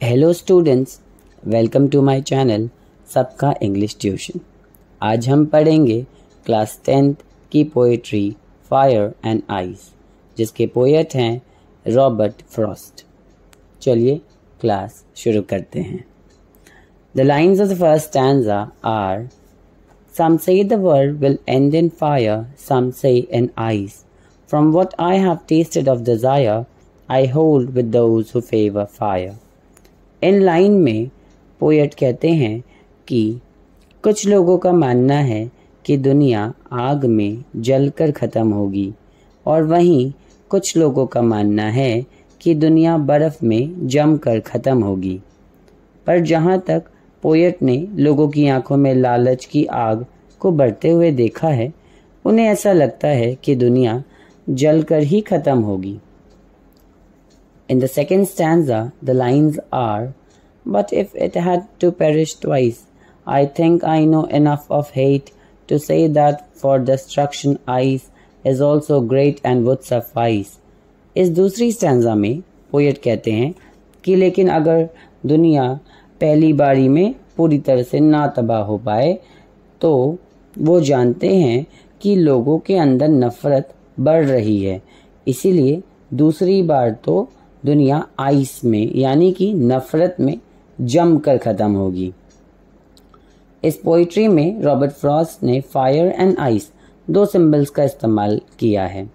Hello students, welcome to my channel सबका English tuition. आज हम पढ़ेंगे क्लास 10th की पोएट्री फायर एंड आइस, जिसके पोएट हैं रॉबर्ट फ्रॉस्ट। चलिए क्लास शुरू करते हैं। The lines of the first stanza are: Some say the world will end in fire, some say in ice. From what I have tasted of desire, I hold with those who favor fire. In line में poet कहते हैं कि कुछ लोगों का मानना है कि दुनिया आग में जलकर ख़त्म होगी, और वहीं कुछ लोगों का मानना है कि दुनिया बर्फ़ में जमकर ख़त्म होगी। पर जहाँ तक पोएट ने लोगों की आंखों में लालच की आग को बढ़ते हुए देखा है, उन्हें ऐसा लगता है कि दुनिया जलकर ही ख़त्म होगी। In the second stanza, the lines are: But if it had to perish twice, I think I know enough of hate to say that for destruction ice is also great and would suffice. इस दूसरी stanza में poet कहते हैं कि लेकिन अगर दुनिया पहली बारी में पूरी तरह से ना तबाह हो पाए, तो वो जानते हैं कि लोगों के अंदर नफ़रत बढ़ रही है, इसीलिए दूसरी बार तो दुनिया आइस में यानी कि नफ़रत में जमकर ख़त्म होगी। इस पोइट्री में रॉबर्ट फ्रॉस्ट ने फायर एंड आइस दो सिंबल्स का इस्तेमाल किया है।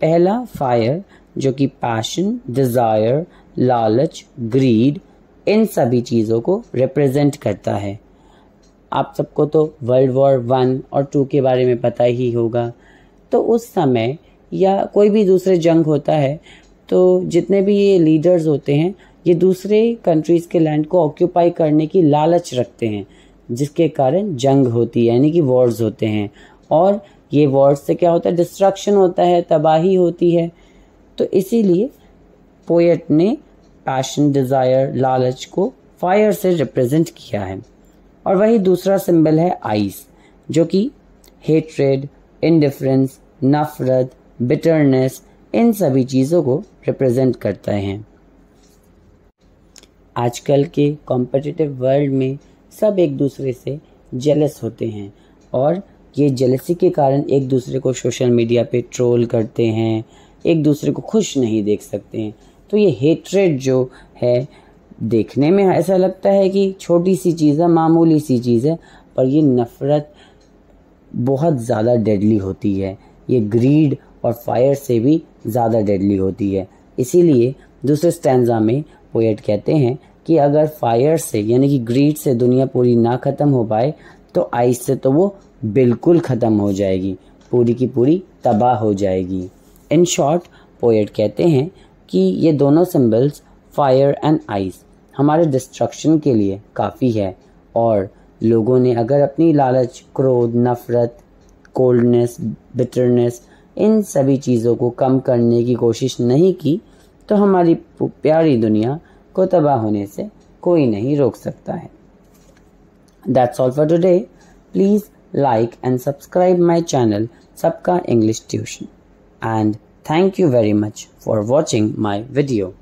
पहला फायर, जो कि पैशन, डिज़ायर, लालच, ग्रीड, इन सभी चीज़ों को रिप्रेजेंट करता है। आप सबको तो वर्ल्ड वॉर 1 और 2 के बारे में पता ही होगा। तो उस समय या कोई भी दूसरे जंग होता है, तो जितने भी ये लीडर्स होते हैं, ये दूसरे कंट्रीज़ के लैंड को ऑक्यूपाई करने की लालच रखते हैं, जिसके कारण जंग होती है, यानी कि वॉर्स होते हैं। और ये वॉर्स से क्या होता है? डिस्ट्रक्शन होता है, तबाही होती है। तो इसीलिए पोएट ने पैशन, डिज़ायर, लालच को फायर से रिप्रेजेंट किया है। और वही दूसरा सिंबल है आइस, जो कि हेट्रेड, इंडिफरेंस, नफ़रत, बिटरनेस, इन सभी चीज़ों को रिप्रेजेंट करता है। आजकल के कॉम्पिटिटिव वर्ल्ड में सब एक दूसरे से जेलस होते हैं, और ये जेलसी के कारण एक दूसरे को सोशल मीडिया पे ट्रोल करते हैं, एक दूसरे को खुश नहीं देख सकते हैं। तो ये हेट्रेड जो है, देखने में ऐसा लगता है कि छोटी सी चीज़ है, मामूली सी चीज़ है, पर ये नफ़रत बहुत ज़्यादा डेडली होती है। ये ग्रीड और फायर से भी ज़्यादा डेडली होती है। इसीलिए दूसरे स्टैंजा में पोएट कहते हैं कि अगर फायर से यानी कि ग्रीड से दुनिया पूरी ना ख़त्म हो पाए, तो आइस से तो वो बिल्कुल ख़त्म हो जाएगी, पूरी की पूरी तबाह हो जाएगी। इन शॉर्ट पोएट कहते हैं कि ये दोनों सिंबल्स फायर एंड आइस हमारे डिस्ट्रक्शन के लिए काफ़ी है, और लोगों ने अगर अपनी लालच, क्रोध, नफ़रत, कोल्डनेस, बिटरनेस, इन सभी चीज़ों को कम करने की कोशिश नहीं की, तो हमारी प्यारी दुनिया को तबाह होने से कोई नहीं रोक सकता है। That's all for today. Please like and subscribe my channel सबका English Tuition. And thank you very much for watching my video.